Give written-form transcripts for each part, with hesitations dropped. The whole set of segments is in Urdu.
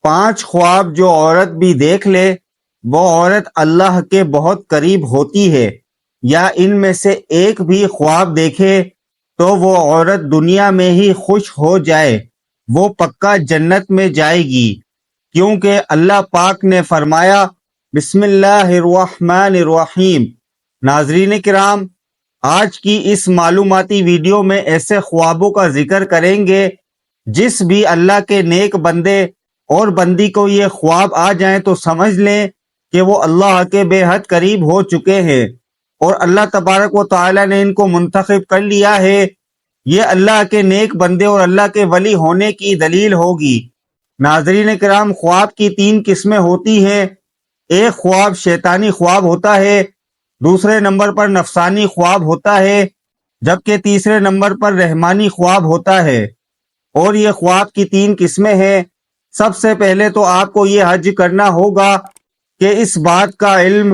5 خواب جو عورت بھی دیکھ لے وہ عورت اللہ کے بہت قریب ہوتی ہے، یا ان میں سے ایک بھی خواب دیکھے تو وہ عورت دنیا میں ہی خوش ہو جائے، وہ پکا جنت میں جائے گی، کیونکہ اللہ پاک نے فرمایا بسم اللہ الرحمن الرحیم۔ ناظرین کرام، آج کی اس معلوماتی ویڈیو میں ایسے خوابوں کا ذکر کریں گے جس بھی اللہ کے نیک بندے اور بندی کو یہ خواب آ جائیں تو سمجھ لیں کہ وہ اللہ کے بے حد قریب ہو چکے ہیں اور اللہ تبارک و تعالی نے ان کو منتخب کر لیا ہے۔ یہ اللہ کے نیک بندے اور اللہ کے ولی ہونے کی دلیل ہوگی۔ ناظرین کرام، خواب کی 3 قسمیں ہوتی ہیں۔ ایک خواب شیطانی خواب ہوتا ہے، دوسرے نمبر پر نفسانی خواب ہوتا ہے، جبکہ تیسرے نمبر پر رحمانی خواب ہوتا ہے۔ اور یہ خواب کی 3 قسمیں ہیں۔ سب سے پہلے تو آپ کو یہ حج کرنا ہوگا کہ اس بات کا علم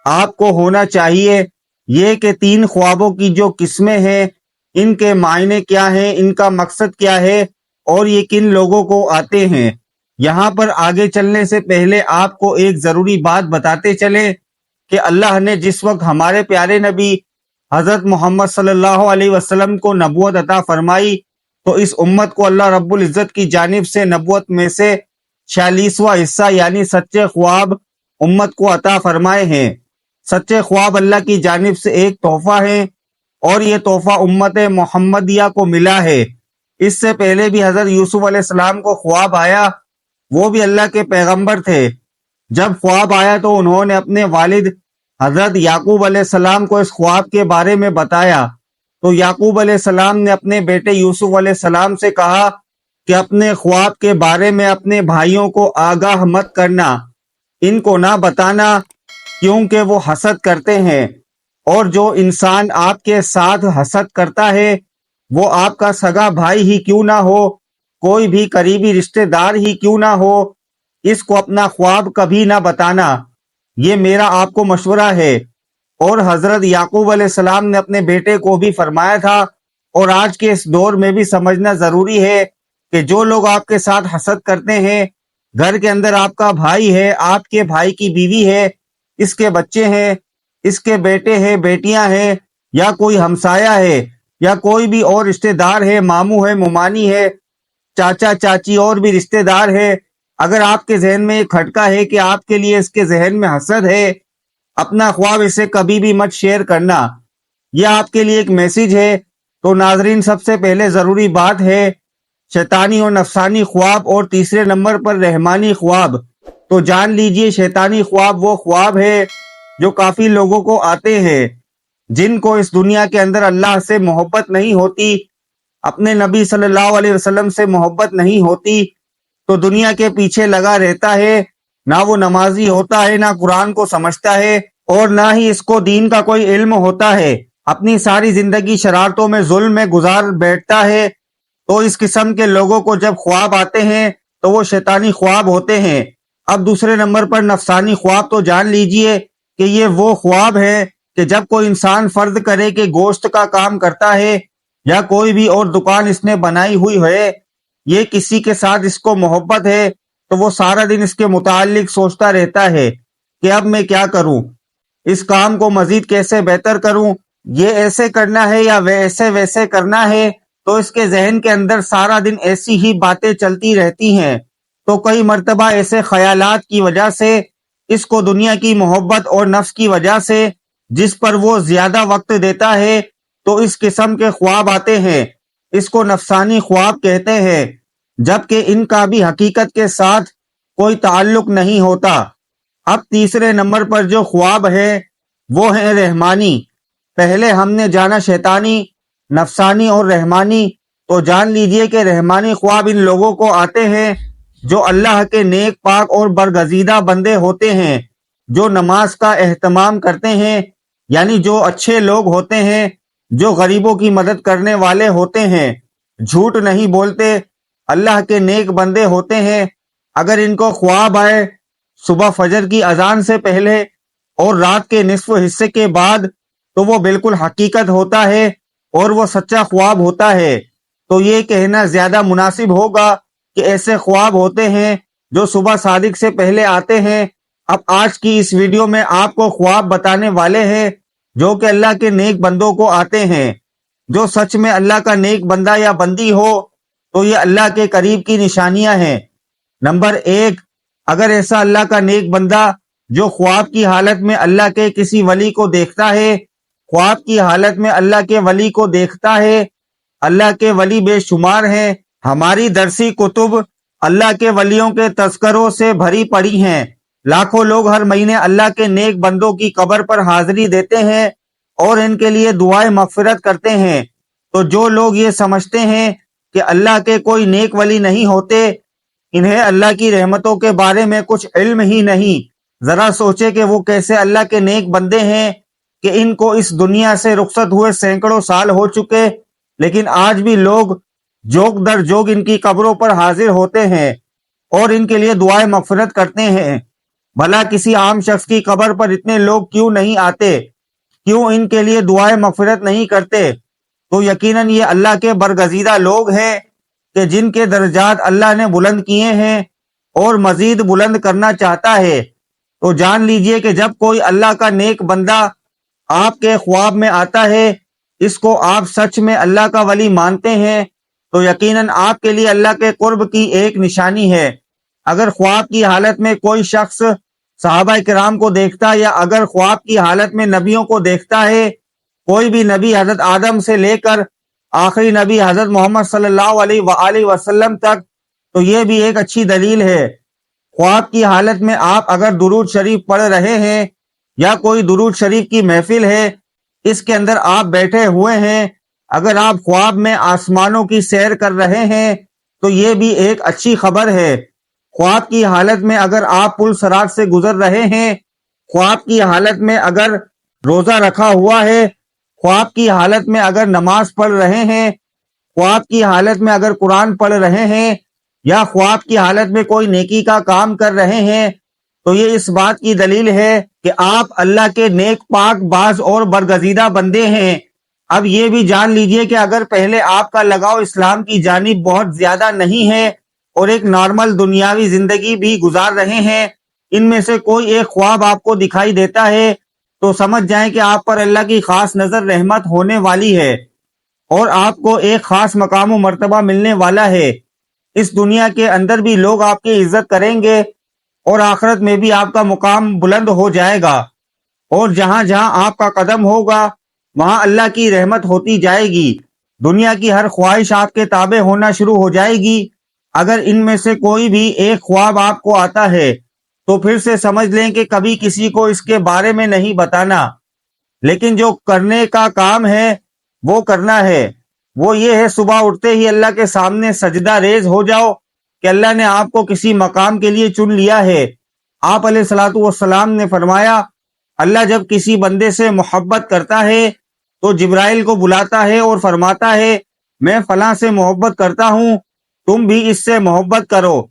آپ کو ہونا چاہیے یہ کہ 3 خوابوں کی جو قسمیں ہیں ان کے معنی کیا ہیں، ان کا مقصد کیا ہے اور یہ کن لوگوں کو آتے ہیں۔ یہاں پر آگے چلنے سے پہلے آپ کو ایک ضروری بات بتاتے چلیں کہ اللہ نے جس وقت ہمارے پیارے نبی حضرت محمد صلی اللہ علیہ وسلم کو نبوت عطا فرمائی تو اس امت کو اللہ رب العزت کی جانب سے نبوت میں سے 46واں حصہ یعنی سچے خواب امت کو عطا فرمائے ہیں۔ سچے خواب اللہ کی جانب سے ایک تحفہ ہے اور یہ تحفہ امت محمدیہ کو ملا ہے۔ اس سے پہلے بھی حضرت یوسف علیہ السلام کو خواب آیا، وہ بھی اللہ کے پیغمبر تھے۔ جب خواب آیا تو انہوں نے اپنے والد حضرت یعقوب علیہ السلام کو اس خواب کے بارے میں بتایا تو یعقوب علیہ السلام نے اپنے بیٹے یوسف علیہ السلام سے کہا کہ اپنے خواب کے بارے میں اپنے بھائیوں کو آگاہ مت کرنا، ان کو نہ بتانا، کیونکہ وہ حسد کرتے ہیں، اور جو انسان آپ کے ساتھ حسد کرتا ہے وہ آپ کا سگا بھائی ہی کیوں نہ ہو، کوئی بھی قریبی رشتہ دار ہی کیوں نہ ہو، اس کو اپنا خواب کبھی نہ بتانا، یہ میرا آپ کو مشورہ ہے۔ اور حضرت یعقوب علیہ السلام نے اپنے بیٹے کو بھی فرمایا تھا، اور آج کے اس دور میں بھی سمجھنا ضروری ہے کہ جو لوگ آپ کے ساتھ حسد کرتے ہیں، گھر کے اندر آپ کا بھائی ہے، آپ کے بھائی کی بیوی ہے، اس کے بچے ہیں، اس کے بیٹے ہیں، بیٹیاں ہیں، یا کوئی ہمسایہ ہے، یا کوئی بھی اور رشتہ دار ہے، ماموں ہے، ممانی ہے، چاچا چاچی اور بھی رشتہ دار ہے، اگر آپ کے ذہن میں یہ کھٹکا ہے کہ آپ کے لیے اس کے ذہن میں حسد ہے، اپنا خواب اسے کبھی بھی مت شیئر کرنا۔ یہ آپ کے لیے ایک میسیج ہے۔ تو ناظرین، سب سے پہلے ضروری بات ہے شیطانی اور نفسانی خواب، اور تیسرے نمبر پر رحمانی خواب۔ تو جان لیجئے شیطانی خواب وہ خواب ہے جو کافی لوگوں کو آتے ہیں جن کو اس دنیا کے اندر اللہ سے محبت نہیں ہوتی، اپنے نبی صلی اللہ علیہ وسلم سے محبت نہیں ہوتی، تو دنیا کے پیچھے لگا رہتا ہے، نہ وہ نمازی ہوتا ہے، نہ قرآن کو سمجھتا ہے، اور نہ ہی اس کو دین کا کوئی علم ہوتا ہے، اپنی ساری زندگی شرارتوں میں ظلم میں گزار بیٹھتا ہے۔ تو اس قسم کے لوگوں کو جب خواب آتے ہیں تو وہ شیطانی خواب ہوتے ہیں۔ اب دوسرے نمبر پر نفسانی خواب، تو جان لیجئے کہ یہ وہ خواب ہے کہ جب کوئی انسان فرض کرے کہ گوشت کا کام کرتا ہے یا کوئی بھی اور دکان اس نے بنائی ہوئی ہے، یہ کسی کے ساتھ اس کو محبت ہے تو وہ سارا دن اس کے متعلق سوچتا رہتا ہے کہ اب میں کیا کروں، اس کام کو مزید کیسے بہتر کروں، یہ ایسے کرنا ہے یا ویسے ویسے کرنا ہے، تو اس کے ذہن کے اندر سارا دن ایسی ہی باتیں چلتی رہتی ہیں۔ تو کئی مرتبہ ایسے خیالات کی وجہ سے، اس کو دنیا کی محبت اور نفس کی وجہ سے جس پر وہ زیادہ وقت دیتا ہے، تو اس قسم کے خواب آتے ہیں۔ اس کو نفسانی خواب کہتے ہیں، جبکہ ان کا بھی حقیقت کے ساتھ کوئی تعلق نہیں ہوتا۔ اب تیسرے نمبر پر جو خواب ہے وہ ہیں رحمانی۔ پہلے ہم نے جانا شیطانی، نفسانی اور رحمانی، تو جان لیجئے کہ رحمانی خواب ان لوگوں کو آتے ہیں جو اللہ کے نیک پاک اور برگزیدہ بندے ہوتے ہیں، جو نماز کا اہتمام کرتے ہیں، یعنی جو اچھے لوگ ہوتے ہیں، جو غریبوں کی مدد کرنے والے ہوتے ہیں، جھوٹ نہیں بولتے، اللہ کے نیک بندے ہوتے ہیں۔ اگر ان کو خواب آئے صبح فجر کی اذان سے پہلے اور رات کے نصف حصے کے بعد، تو وہ بالکل حقیقت ہوتا ہے اور وہ سچا خواب ہوتا ہے۔ تو یہ کہنا زیادہ مناسب ہوگا کہ ایسے خواب ہوتے ہیں جو صبح صادق سے پہلے آتے ہیں۔ اب آج کی اس ویڈیو میں آپ کو خواب بتانے والے ہیں جو کہ اللہ کے نیک بندوں کو آتے ہیں۔ جو سچ میں اللہ کا نیک بندہ یا بندی ہو تو یہ اللہ کے قریب کی نشانیاں ہیں۔ نمبر 1، اگر ایسا اللہ کا نیک بندہ جو خواب کی حالت میں اللہ کے کسی ولی کو دیکھتا ہے، خواب کی حالت میں اللہ کے ولی کو دیکھتا ہے۔ اللہ کے ولی بے شمار ہیں۔ ہماری درسی کتب اللہ کے ولیوں کے تذکروں سے بھری پڑی ہیں۔ لاکھوں لوگ ہر مہینے اللہ کے نیک بندوں کی قبر پر حاضری دیتے ہیں اور ان کے لیے دعائیں مغفرت کرتے ہیں۔ تو جو لوگ یہ سمجھتے ہیں کہ اللہ کے کوئی نیک ولی نہیں ہوتے، انہیں اللہ کی رحمتوں کے بارے میں کچھ علم ہی نہیں۔ ذرا سوچے کہ وہ کیسے اللہ کے نیک بندے ہیں کہ ان کو اس دنیا سے رخصت ہوئے سینکڑوں سال ہو چکے، لیکن آج بھی لوگ جوگ در جوگ ان کی قبروں پر حاضر ہوتے ہیں اور ان کے لیے دعائیں مغفرت کرتے ہیں۔ بھلا کسی عام شخص کی قبر پر اتنے لوگ کیوں نہیں آتے؟ کیوں ان کے لیے دعائیں مغفرت نہیں کرتے؟ تو یقیناً یہ اللہ کے برگزیدہ لوگ ہیں کہ جن کے درجات اللہ نے بلند کیے ہیں اور مزید بلند کرنا چاہتا ہے۔ تو جان لیجئے کہ جب کوئی اللہ کا نیک بندہ آپ کے خواب میں آتا ہے، اس کو آپ سچ میں اللہ کا ولی مانتے ہیں، تو یقیناً آپ کے لیے اللہ کے قرب کی ایک نشانی ہے۔ اگر خواب کی حالت میں کوئی شخص صحابہ کرام کو دیکھتا یا اگر خواب کی حالت میں نبیوں کو دیکھتا ہے، کوئی بھی نبی حضرت آدم سے لے کر آخری نبی حضرت محمد صلی اللہ علیہ وآلہ وسلم تک، تو یہ بھی ایک اچھی دلیل ہے۔ خواب کی حالت میں آپ اگر درود شریف پڑھ رہے ہیں یا کوئی درود شریف کی محفل ہے، اس کے اندر آپ بیٹھے ہوئے ہیں، اگر آپ خواب میں آسمانوں کی سیر کر رہے ہیں تو یہ بھی ایک اچھی خبر ہے۔ خواب کی حالت میں اگر آپ پل صراط سے گزر رہے ہیں، خواب کی حالت میں اگر روزہ رکھا ہوا ہے، خواب کی حالت میں اگر نماز پڑھ رہے ہیں، خواب کی حالت میں اگر قرآن پڑھ رہے ہیں یا خواب کی حالت میں کوئی نیکی کا کام کر رہے ہیں، تو یہ اس بات کی دلیل ہے کہ آپ اللہ کے نیک پاک باز اور برگزیدہ بندے ہیں۔ اب یہ بھی جان لیجئے کہ اگر پہلے آپ کا لگاؤ اسلام کی جانب بہت زیادہ نہیں ہے اور ایک نارمل دنیاوی زندگی بھی گزار رہے ہیں، ان میں سے کوئی ایک خواب آپ کو دکھائی دیتا ہے تو سمجھ جائیں کہ آپ پر اللہ کی خاص نظر رحمت ہونے والی ہے اور آپ کو ایک خاص مقام و مرتبہ ملنے والا ہے۔ اس دنیا کے اندر بھی لوگ آپ کی عزت کریں گے اور آخرت میں بھی آپ کا مقام بلند ہو جائے گا، اور جہاں جہاں آپ کا قدم ہوگا وہاں اللہ کی رحمت ہوتی جائے گی۔ دنیا کی ہر خواہش آپ کے تابع ہونا شروع ہو جائے گی۔ اگر ان میں سے کوئی بھی ایک خواب آپ کو آتا ہے تو پھر سے سمجھ لیں کہ کبھی کسی کو اس کے بارے میں نہیں بتانا، لیکن جو کرنے کا کام ہے وہ کرنا ہے۔ وہ یہ ہے صبح اٹھتے ہی اللہ کے سامنے سجدہ ریز ہو جاؤ کہ اللہ نے آپ کو کسی مقام کے لیے چن لیا ہے۔ آپ علیہ الصلوۃ والسلام نے فرمایا، اللہ جب کسی بندے سے محبت کرتا ہے تو جبرائیل کو بلاتا ہے اور فرماتا ہے میں فلاں سے محبت کرتا ہوں، تم بھی اس سے محبت کرو۔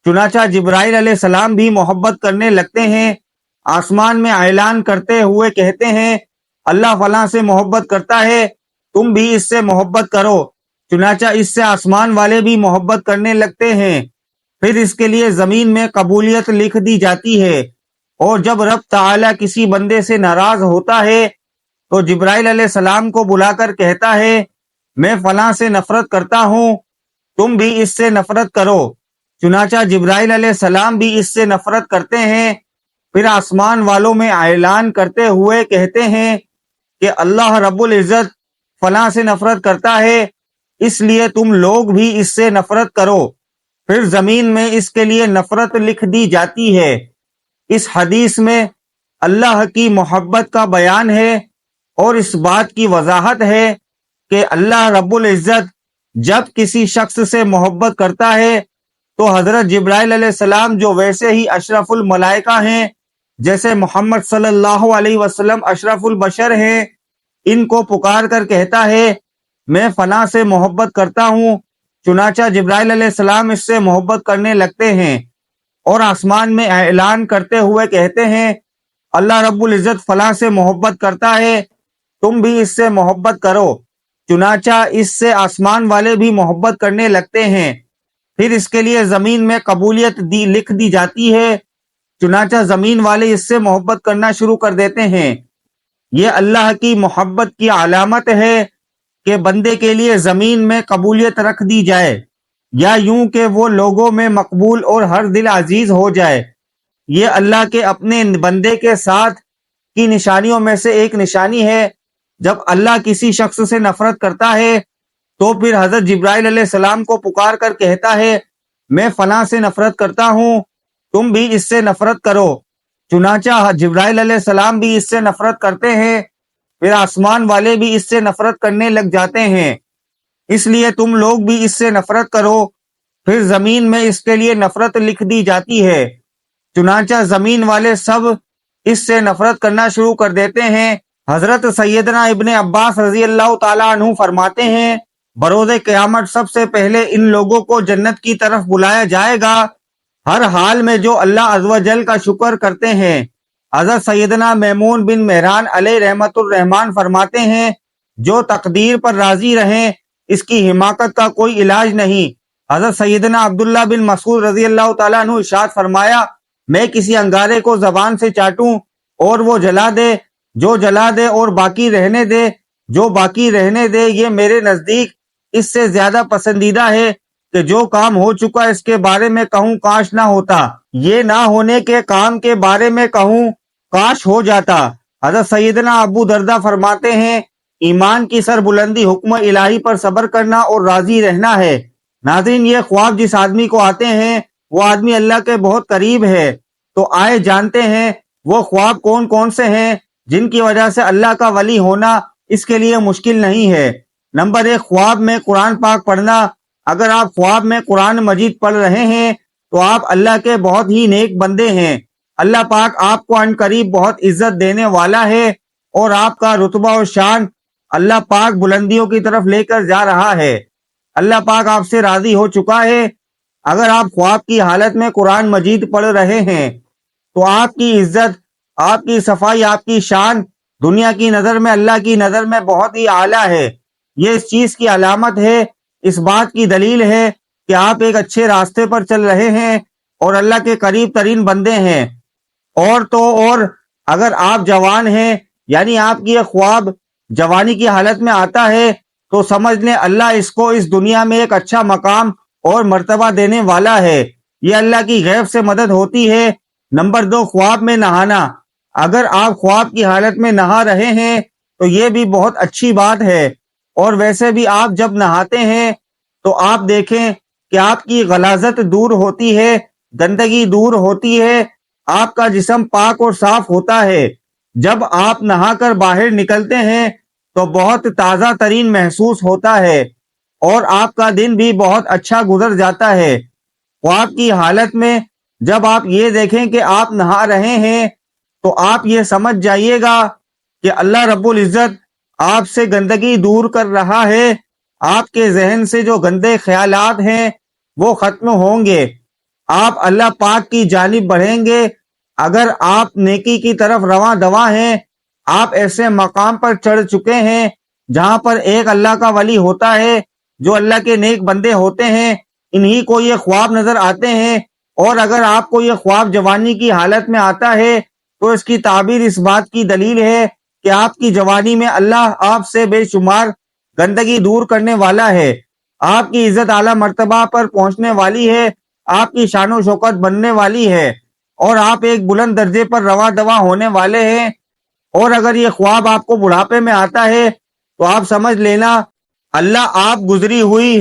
چنانچہ جبرائیل علیہ السلام بھی محبت کرنے لگتے ہیں، آسمان میں اعلان کرتے ہوئے کہتے ہیں اللہ فلاں سے محبت کرتا ہے، تم بھی اس سے محبت کرو۔ چنانچہ اس سے آسمان والے بھی محبت کرنے لگتے ہیں، پھر اس کے لیے زمین میں قبولیت لکھ دی جاتی ہے، اور جب رب تعالیٰ کسی بندے سے ناراض ہوتا ہے تو جبرائیل علیہ السلام کو بلا کر کہتا ہے میں فلاں سے نفرت کرتا ہوں، تم بھی اس سے نفرت کرو۔ چنانچہ جبرائیل علیہ السلام بھی اس سے نفرت کرتے ہیں، پھر آسمان والوں میں اعلان کرتے ہوئے کہتے ہیں کہ اللہ رب العزت فلاں سے نفرت کرتا ہے، اس لیے تم لوگ بھی اس سے نفرت کرو۔ پھر زمین میں اس کے لیے نفرت لکھ دی جاتی ہے۔ اس حدیث میں اللہ کی محبت کا بیان ہے اور اس بات کی وضاحت ہے کہ اللہ رب العزت جب کسی شخص سے محبت کرتا ہے تو حضرت جبرائیل علیہ السلام جو ویسے ہی اشرف الملائکہ ہیں، جیسے محمد صلی اللہ علیہ وسلم اشرف البشر ہیں، ان کو پکار کر کہتا ہے میں فلاں سے محبت کرتا ہوں۔ چنانچہ جبرائیل علیہ السلام اس سے محبت کرنے لگتے ہیں اور آسمان میں اعلان کرتے ہوئے کہتے ہیں اللہ رب العزت فلاں سے محبت کرتا ہے، تم بھی اس سے محبت کرو۔ چنانچہ اس سے آسمان والے بھی محبت کرنے لگتے ہیں، پھر اس کے لیے زمین میں قبولیت لکھ دی جاتی ہے، چنانچہ زمین والے اس سے محبت کرنا شروع کر دیتے ہیں۔ یہ اللہ کی محبت کی علامت ہے کہ بندے کے لیے زمین میں قبولیت رکھ دی جائے، یا یوں کہ وہ لوگوں میں مقبول اور ہر دل عزیز ہو جائے۔ یہ اللہ کے اپنے بندے کے ساتھ کی نشانیوں میں سے ایک نشانی ہے۔ جب اللہ کسی شخص سے نفرت کرتا ہے تو پھر حضرت جبرائیل علیہ السلام کو پکار کر کہتا ہے، میں فلاں سے نفرت کرتا ہوں، تم بھی اس سے نفرت کرو۔ چنانچہ جبرائیل علیہ السلام بھی اس سے نفرت کرتے ہیں، پھر آسمان والے بھی اس سے نفرت کرنے لگ جاتے ہیں، اس لیے تم لوگ بھی اس سے نفرت کرو۔ پھر زمین میں اس کے لیے نفرت لکھ دی جاتی ہے، چنانچہ زمین والے سب اس سے نفرت کرنا شروع کر دیتے ہیں۔ حضرت سیدنا ابن عباس رضی اللہ تعالیٰ عنہ فرماتے ہیں، بروز قیامت سب سے پہلے ان لوگوں کو جنت کی طرف بلایا جائے گا، ہر حال میں جو اللہ عز و جل کا شکر کرتے ہیں۔ حضرت سیدنا میمون بن مہران علیہ رحمت الرحمن فرماتے ہیں، جو تقدیر پر راضی رہیں اس کی حماقت کا کوئی علاج نہیں۔ حضرت سیدنا عبداللہ بن مسعود رضی اللہ تعالیٰ عنہ ارشاد فرمایا، میں کسی انگارے کو زبان سے چاٹوں اور وہ جلا دے، جو جلا دے، اور باقی رہنے دے، جو باقی رہنے دے، یہ میرے نزدیک اس سے زیادہ پسندیدہ ہے کہ جو کام ہو چکا اس کے بارے میں کہوں کاش نہ ہوتا، یہ نہ ہونے کے کام کے بارے میں کہوں کاش ہو جاتا۔ حضرت سیدنا ابو دردہ فرماتے ہیں، ایمان کی سر بلندی حکم الہی پر صبر کرنا اور راضی رہنا ہے۔ ناظرین، یہ خواب جس آدمی کو آتے ہیں وہ آدمی اللہ کے بہت قریب ہے، تو آئے جانتے ہیں وہ خواب کون کون سے ہیں جن کی وجہ سے اللہ کا ولی ہونا اس کے لیے مشکل نہیں ہے۔ نمبر 1، خواب میں قرآن پاک پڑھنا۔ اگر آپ خواب میں قرآن مجید پڑھ رہے ہیں تو آپ اللہ کے بہت ہی نیک بندے ہیں، اللہ پاک آپ کو عن قریب بہت عزت دینے والا ہے اور آپ کا رتبہ اور شان اللہ پاک بلندیوں کی طرف لے کر جا رہا ہے۔ اللہ پاک آپ سے راضی ہو چکا ہے۔ اگر آپ خواب کی حالت میں قرآن مجید پڑھ رہے ہیں تو آپ کی عزت، آپ کی صفائی، آپ کی شان دنیا کی نظر میں، اللہ کی نظر میں بہت ہی اعلیٰ ہے۔ یہ اس چیز کی علامت ہے، اس بات کی دلیل ہے کہ آپ ایک اچھے راستے پر چل رہے ہیں اور اللہ کے قریب ترین بندے ہیں۔ اور اگر آپ جوان ہیں، یعنی آپ کی یہ خواب جوانی کی حالت میں آتا ہے، تو سمجھ لیں اللہ اس کو اس دنیا میں ایک اچھا مقام اور مرتبہ دینے والا ہے۔ یہ اللہ کی غیب سے مدد ہوتی ہے۔ نمبر 2، خواب میں نہانا۔ اگر آپ خواب کی حالت میں نہا رہے ہیں تو یہ بھی بہت اچھی بات ہے، اور ویسے بھی آپ جب نہاتے ہیں تو آپ دیکھیں کہ آپ کی غلاظت دور ہوتی ہے، گندگی دور ہوتی ہے، آپ کا جسم پاک اور صاف ہوتا ہے۔ جب آپ نہا کر باہر نکلتے ہیں تو بہت تازہ ترین محسوس ہوتا ہے اور آپ کا دن بھی بہت اچھا گزر جاتا ہے۔ خواب کی حالت میں جب آپ یہ دیکھیں کہ آپ نہا رہے ہیں تو آپ یہ سمجھ جائیے گا کہ اللہ رب العزت آپ سے گندگی دور کر رہا ہے، آپ کے ذہن سے جو گندے خیالات ہیں وہ ختم ہوں گے، آپ اللہ پاک کی جانب بڑھیں گے۔ اگر آپ نیکی کی طرف رواں دواں ہیں، آپ ایسے مقام پر چڑھ چکے ہیں جہاں پر ایک اللہ کا ولی ہوتا ہے، جو اللہ کے نیک بندے ہوتے ہیں، انہی کو یہ خواب نظر آتے ہیں۔ اور اگر آپ کو یہ خواب جوانی کی حالت میں آتا ہے تو اس کی تعبیر اس بات کی دلیل ہے کہ آپ کی جوانی میں اللہ آپ سے بے شمار گندگی دور کرنے والا ہے، آپ کی عزت اعلیٰ مرتبہ پر پہنچنے والی ہے، آپ کی شان و شوکت بننے والی ہے، اور آپ ایک بلند درجے پر رواں دواں ہونے والے ہیں۔ اور اگر یہ خواب آپ کو بڑھاپے میں آتا ہے تو آپ سمجھ لینا اللہ آپ گزری ہوئی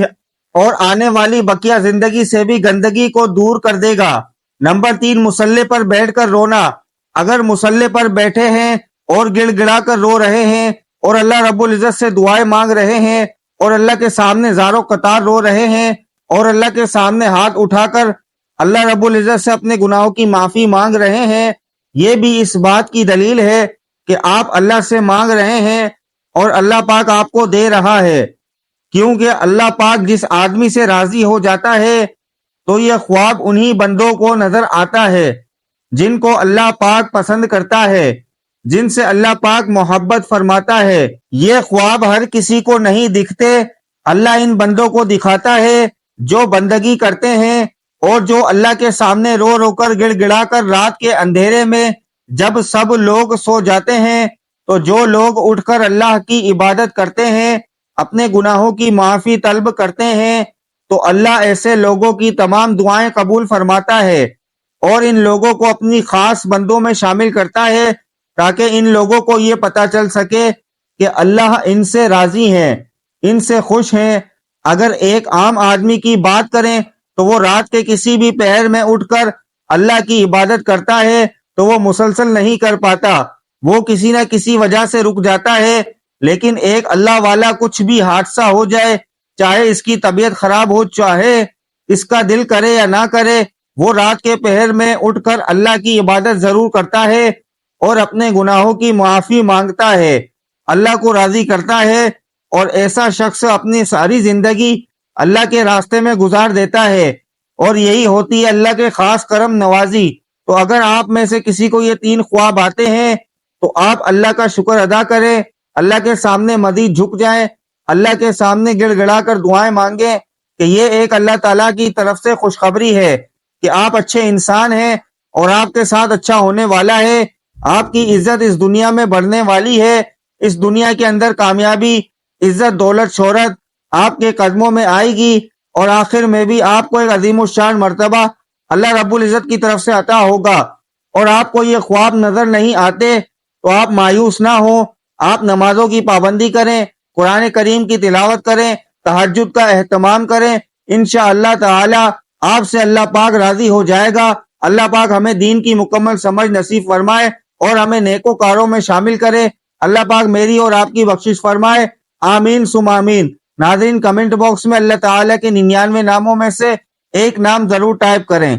اور آنے والی بقیہ زندگی سے بھی گندگی کو دور کر دے گا۔ نمبر 3، مصلے پر بیٹھ کر رونا۔ اگر مصلے پر بیٹھے ہیں اور گڑ گڑا کر رو رہے ہیں اور اللہ رب العزت سے دعائیں مانگ رہے ہیں اور اللہ کے سامنے زاروں قطار رو رہے ہیں اور اللہ کے سامنے ہاتھ اٹھا کر اللہ رب العزت سے اپنے گناہوں کی معافی مانگ رہے ہیں، یہ بھی اس بات کی دلیل ہے کہ آپ اللہ سے مانگ رہے ہیں اور اللہ پاک آپ کو دے رہا ہے، کیونکہ اللہ پاک جس آدمی سے راضی ہو جاتا ہے تو یہ خواب انہی بندوں کو نظر آتا ہے جن کو اللہ پاک پسند کرتا ہے، جن سے اللہ پاک محبت فرماتا ہے۔ یہ خواب ہر کسی کو نہیں دکھتے، اللہ ان بندوں کو دکھاتا ہے جو بندگی کرتے ہیں اور جو اللہ کے سامنے رو رو کر گڑ گڑا کر رات کے اندھیرے میں جب سب لوگ سو جاتے ہیں تو جو لوگ اٹھ کر اللہ کی عبادت کرتے ہیں، اپنے گناہوں کی معافی طلب کرتے ہیں، تو اللہ ایسے لوگوں کی تمام دعائیں قبول فرماتا ہے اور ان لوگوں کو اپنی خاص بندوں میں شامل کرتا ہے تاکہ ان لوگوں کو یہ پتا چل سکے کہ اللہ ان سے راضی ہیں، ان سے خوش ہیں۔ اگر ایک عام آدمی کی بات کریں تو وہ رات کے کسی بھی پہر میں اٹھ کر اللہ کی عبادت کرتا ہے تو وہ مسلسل نہیں کر پاتا، وہ کسی نہ کسی وجہ سے رک جاتا ہے۔ لیکن ایک اللہ والا کچھ بھی حادثہ ہو جائے، چاہے اس کی طبیعت خراب ہو، چاہے اس کا دل کرے یا نہ کرے، وہ رات کے پہر میں اٹھ کر اللہ کی عبادت ضرور کرتا ہے اور اپنے گناہوں کی معافی مانگتا ہے، اللہ کو راضی کرتا ہے، اور ایسا شخص اپنی ساری زندگی اللہ کے راستے میں گزار دیتا ہے، اور یہی ہوتی ہے اللہ کے خاص کرم نوازی۔ تو اگر آپ میں سے کسی کو یہ 3 خواب آتے ہیں تو آپ اللہ کا شکر ادا کریں، اللہ کے سامنے مزید جھک جائیں، اللہ کے سامنے گڑ گڑا کر دعائیں مانگیں کہ یہ ایک اللہ تعالیٰ کی طرف سے خوشخبری ہے کہ آپ اچھے انسان ہیں اور آپ کے ساتھ اچھا ہونے والا ہے، آپ کی عزت اس دنیا میں بڑھنے والی ہے، اس دنیا کے اندر کامیابی، عزت، دولت، شہرت آپ کے قدموں میں آئے گی، اور آخر میں بھی آپ کو ایک عظیم الشان مرتبہ اللہ رب العزت کی طرف سے عطا ہوگا۔ اور آپ کو یہ خواب نظر نہیں آتے تو آپ مایوس نہ ہوں، آپ نمازوں کی پابندی کریں، قرآن کریم کی تلاوت کریں، تہجد کا اہتمام کریں، انشاءاللہ تعالی آپ سے اللہ پاک راضی ہو جائے گا۔ اللہ پاک ہمیں دین کی مکمل سمجھ نصیب فرمائے اور ہمیں نیکوکاروں میں شامل کرے۔ اللہ پاک میری اور آپ کی بخشش فرمائے، آمین ثم آمین۔ ناظرین، کمنٹ باکس میں اللہ تعالیٰ کے 99 ناموں میں سے ایک نام ضرور ٹائپ کریں۔